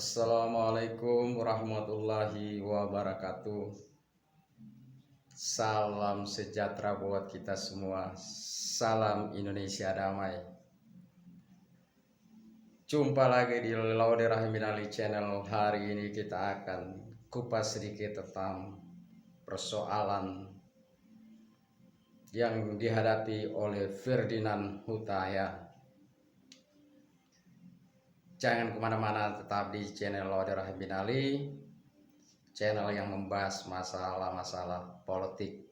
Assalamualaikum warahmatullahi wabarakatuh. Salam sejahtera buat kita semua. Salam Indonesia damai. Jumpa lagi di Laude Rahmin Ali Channel. Hari ini kita akan kupas sedikit tentang persoalan yang dihadapi oleh Ferdinand Huta Heian. Jangan kemana-mana, tetap di channel Laude Rahmin Ali, channel yang membahas masalah-masalah politik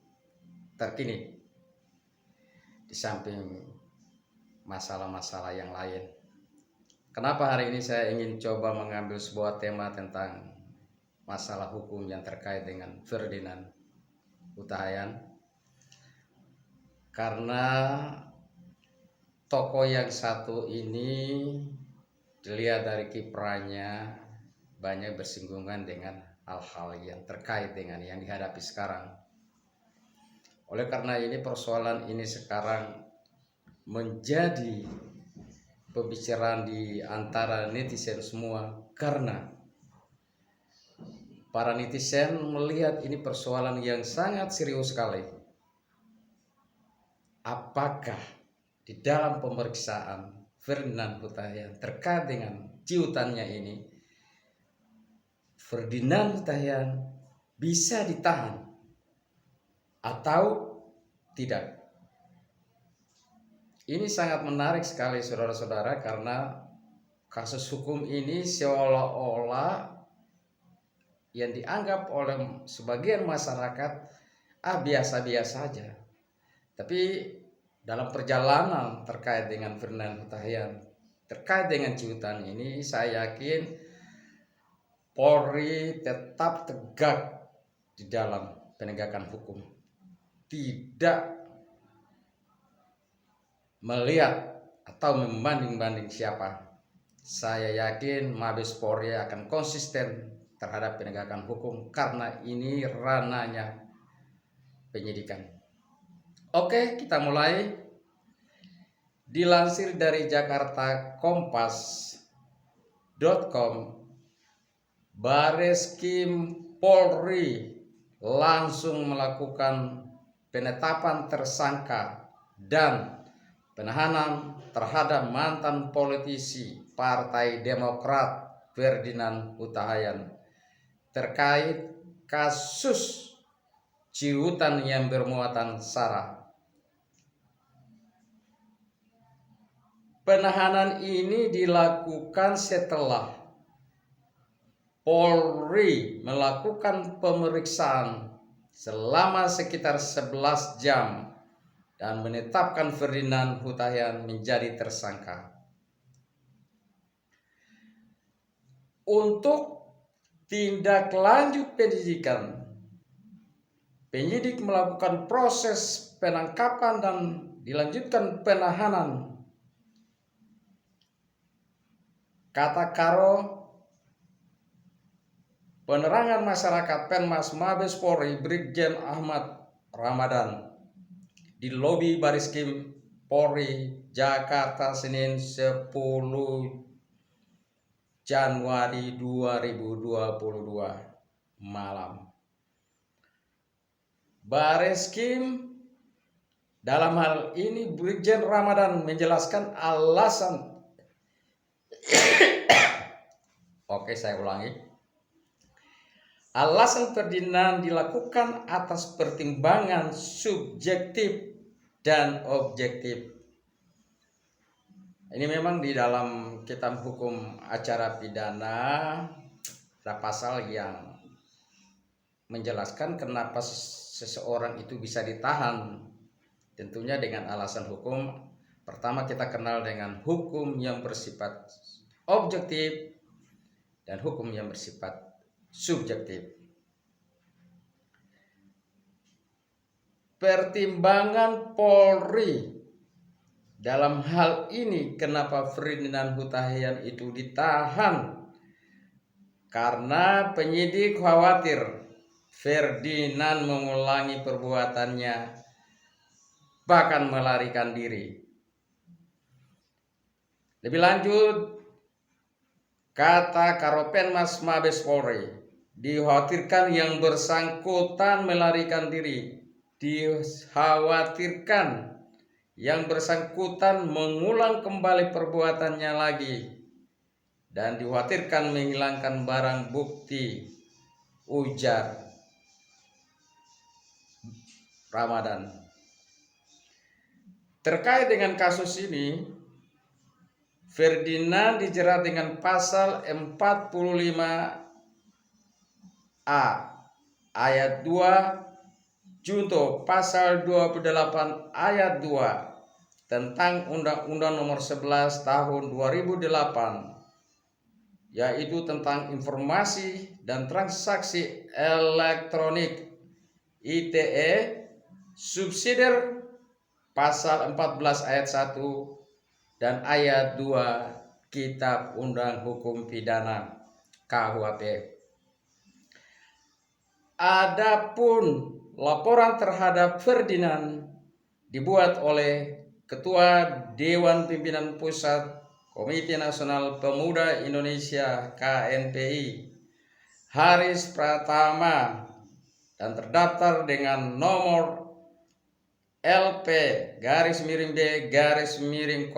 terkini di samping masalah-masalah yang lain. Kenapa hari ini saya ingin coba mengambil sebuah tema tentang masalah hukum yang terkait dengan Ferdinand Huta Heian? Karena tokoh yang satu ini dilihat dari kiprahnya banyak bersinggungan dengan hal-hal yang terkait dengan yang dihadapi sekarang. Oleh karena ini persoalan ini sekarang menjadi pembicaraan di antara netizen semua, karena para netizen melihat ini persoalan yang sangat serius sekali. Apakah di dalam pemeriksaan Ferdinand Huta Heian terkait dengan ciutannya ini, Ferdinand Huta Heian bisa ditahan atau tidak? Ini sangat menarik sekali saudara-saudara, karena kasus hukum ini seolah-olah yang dianggap oleh sebagian masyarakat biasa-biasa saja. Tapi dalam perjalanan terkait dengan Ferdinand Huta Heian, terkait dengan ciutan ini, saya yakin Polri tetap tegak di dalam penegakan hukum, tidak melihat atau membanding-banding siapa. Saya yakin Mabes Polri akan konsisten terhadap penegakan hukum, karena ini ranahnya penyidikan. Oke, kita mulai. Dilansir dari jakartakompas.com, Bareskrim Polri langsung melakukan penetapan tersangka dan penahanan terhadap mantan politisi Partai Demokrat Ferdinand Huta Heian terkait kasus ciutan yang bermuatan sara. Penahanan ini dilakukan setelah Polri melakukan pemeriksaan selama sekitar 11 jam dan menetapkan Ferdinand Huta Heian menjadi tersangka. Untuk tindak lanjut penyidikan, penyidik melakukan proses penangkapan dan dilanjutkan penahanan. Kata Karo Penerangan Masyarakat Penmas Mabes Polri Brigjen Ahmad Ramadan di lobi Bareskrim Polri Jakarta Senin 10 Januari 2022 malam. Bareskrim dalam hal ini Brigjen Ramadan menjelaskan alasan Oke, saya ulangi. Alasan Ferdinand dilakukan atas pertimbangan subjektif dan objektif. Ini memang di dalam kitab hukum acara pidana ada pasal yang menjelaskan kenapa seseorang itu bisa ditahan. Tentunya dengan alasan hukum. Pertama, kita kenal dengan hukum yang bersifat objektif dan hukum yang bersifat subjektif. Pertimbangan Polri dalam hal ini kenapa Ferdinand Huta Heian itu ditahan, karena penyidik khawatir Ferdinand mengulangi perbuatannya, bahkan melarikan diri. Lebih lanjut, Kata Karopenmas Mabes Polri, dikhawatirkan yang bersangkutan melarikan diri. Dikhawatirkan yang bersangkutan mengulang kembali perbuatannya lagi. Dan dikhawatirkan menghilangkan barang bukti, ujar Ramadan. Terkait dengan kasus ini, Ferdinand dijerat dengan pasal 45A ayat 2 junto pasal 28 ayat 2 tentang Undang-Undang Nomor 11 Tahun 2008, yaitu tentang informasi dan transaksi elektronik ITE subsidiar pasal 14 ayat 1 dan ayat 2 Kitab Undang Hukum Pidana KUHP. Adapun laporan terhadap Ferdinand dibuat oleh Ketua Dewan Pimpinan Pusat Komite Nasional Pemuda Indonesia KNPI Haris Pratama dan terdaftar dengan nomor LP _B _007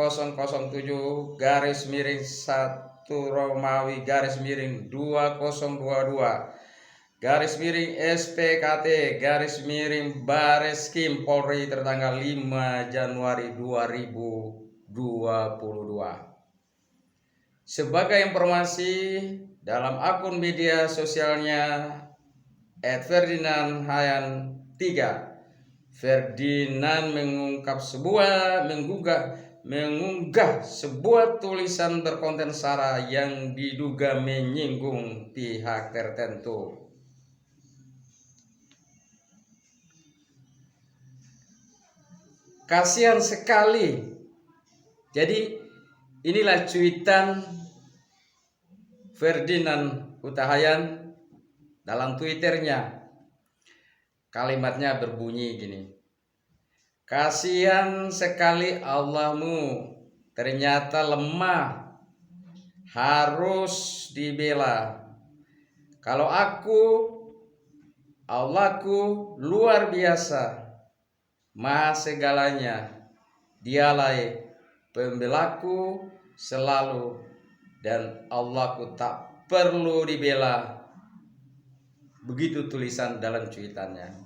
_1 Romawi _2022 _SPKT Bareskrim Polri tertanggal 5 Januari 2022. Sebagai informasi, dalam akun media sosialnya @Ferdinand Hayan 3, Ferdinand mengunggah sebuah tulisan berkonten sara yang diduga menyinggung pihak tertentu. Kasihan sekali. Jadi inilah cuitan Ferdinand Huta Hayan dalam Twitternya. Kalimatnya berbunyi gini: kasihan sekali Allahmu, ternyata lemah, harus dibela. Kalau Allahku luar biasa, maha segalanya, dialah pembelaku selalu, dan Allahku tak perlu dibela. Begitu tulisan dalam cuitannya.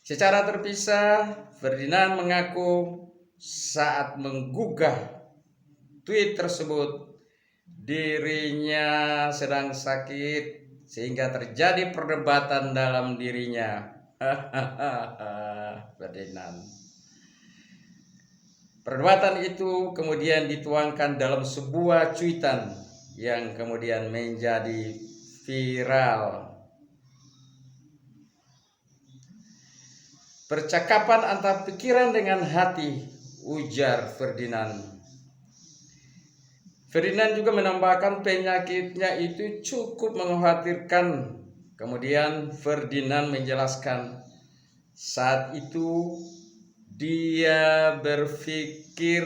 Secara terpisah, Ferdinand mengaku saat menggugah tweet tersebut dirinya sedang sakit sehingga terjadi perdebatan dalam dirinya. Ferdinand. Perdebatan itu kemudian dituangkan dalam sebuah cuitan yang kemudian menjadi viral. Percakapan antara pikiran dengan hati, ujar Ferdinand. Ferdinand juga menambahkan penyakitnya itu cukup mengkhawatirkan. Kemudian Ferdinand menjelaskan saat itu dia berpikir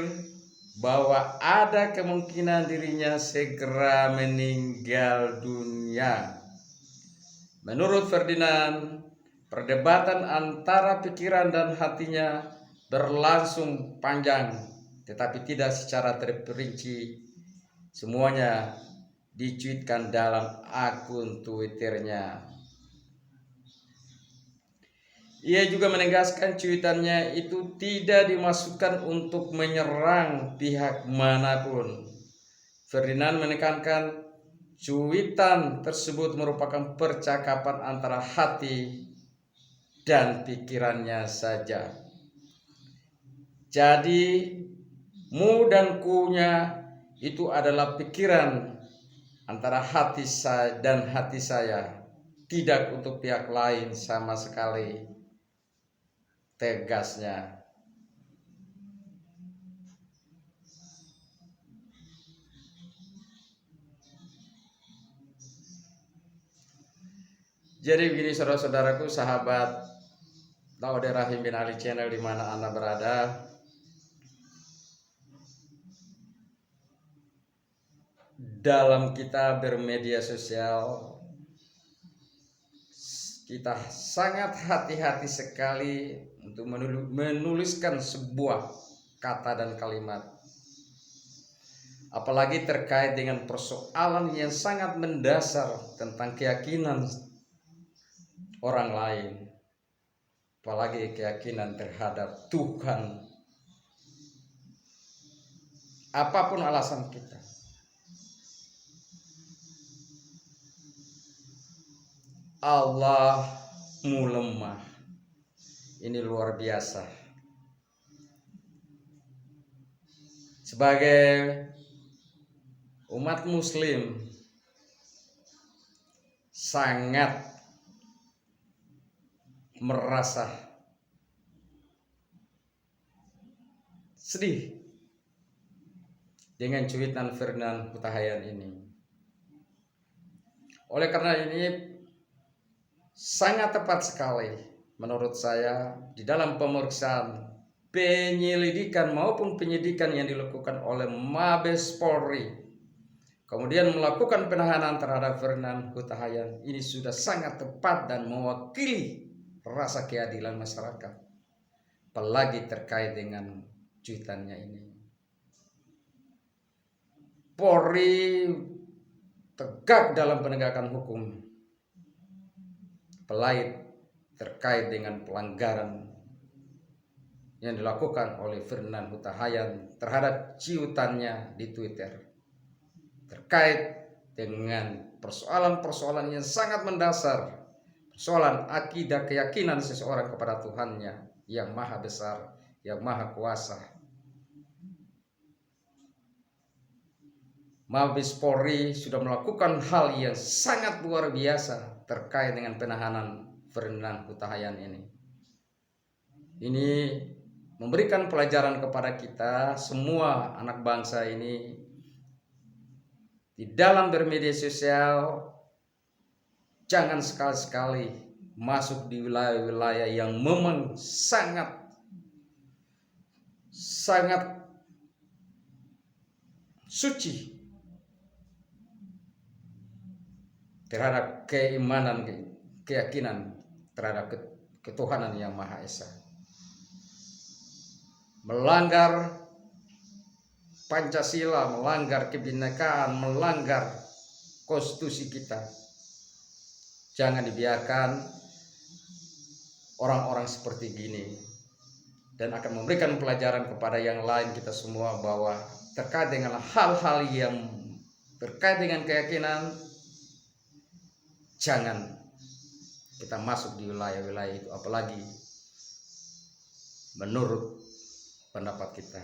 bahwa ada kemungkinan dirinya segera meninggal dunia. Menurut Ferdinand, perdebatan antara pikiran dan hatinya berlangsung panjang, tetapi tidak secara terperinci. Semuanya dicuitkan dalam akun Twitternya. Ia juga menegaskan cuitannya itu tidak dimaksudkan untuk menyerang pihak manapun. Ferdinand menekankan cuitan tersebut merupakan percakapan antara hati dan pikirannya saja. Jadi mu dan ku-nya itu adalah pikiran antara hati saya dan hati saya, tidak untuk pihak lain sama sekali, tegasnya. Jadi begini saudara-saudaraku, sahabat Laude Rahim bin Ali channel di mana Anda berada. dalam kita bermedia sosial, kita sangat hati-hati sekali untuk menuliskan sebuah kata dan kalimat, apalagi terkait dengan persoalan yang sangat mendasar tentang keyakinan orang lain, apalagi keyakinan terhadap Tuhan. Apapun alasan kita, Allahmu lemah. Ini luar biasa. Sebagai umat muslim sangat merasa sedih dengan cuitan Ferdinand Hutahayan ini. Oleh karena ini sangat tepat sekali menurut saya di dalam pemeriksaan, penyelidikan maupun penyidikan yang dilakukan oleh Mabes Polri, kemudian melakukan penahanan terhadap Ferdinand Hutahayan, ini sudah sangat tepat dan mewakili rasa keadilan masyarakat, apalagi terkait dengan cuitannya ini. Polri tegak dalam penegakan hukum, apalagi terkait dengan pelanggaran yang dilakukan oleh Ferdinand Hutahayan terhadap cuitannya di Twitter terkait dengan persoalan-persoalan yang sangat mendasar, persoalan akidah keyakinan seseorang kepada Tuhannya yang maha besar, yang maha kuasa. Mabes Polri sudah melakukan hal yang sangat luar biasa terkait dengan penahanan Ferdinand Hutahayan ini. Ini memberikan pelajaran kepada kita semua anak bangsa ini di dalam bermedia sosial. Jangan sekali-sekali masuk di wilayah-wilayah yang memang sangat suci terhadap keimanan, keyakinan terhadap ketuhanan yang Maha Esa. Melanggar Pancasila, melanggar kebinekaan, melanggar konstitusi kita. Jangan dibiarkan orang-orang seperti gini, dan akan memberikan pelajaran kepada yang lain kita semua bahwa terkait dengan hal-hal yang terkait dengan keyakinan, jangan kita masuk di wilayah-wilayah itu, apalagi menurut pendapat kita.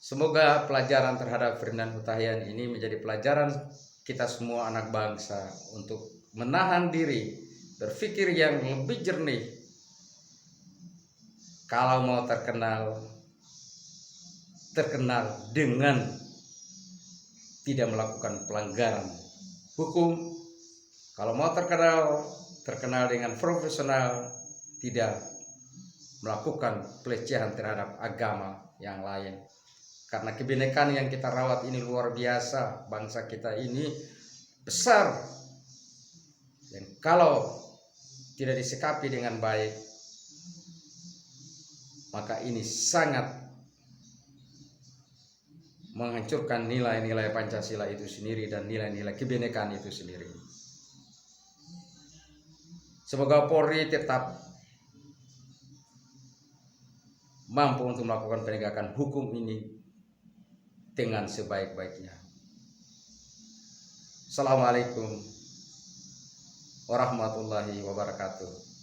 Semoga pelajaran terhadap Ferdinand Hutahayan ini menjadi pelajaran kita semua anak bangsa untuk menahan diri, berpikir yang lebih jernih. Kalau mau terkenal dengan tidak melakukan pelanggaran hukum. Kalau mau terkenal dengan profesional, tidak melakukan pelecehan terhadap agama yang lain. Karena kebinekaan yang kita rawat ini luar biasa, bangsa kita ini besar. Dan kalau tidak disikapi dengan baik, maka ini sangat menghancurkan nilai-nilai Pancasila itu sendiri dan nilai-nilai kebinekaan itu sendiri. Semoga Polri tetap mampu untuk melakukan penegakan hukum ini dengan sebaik-baiknya. Assalamualaikum warahmatullahi wabarakatuh.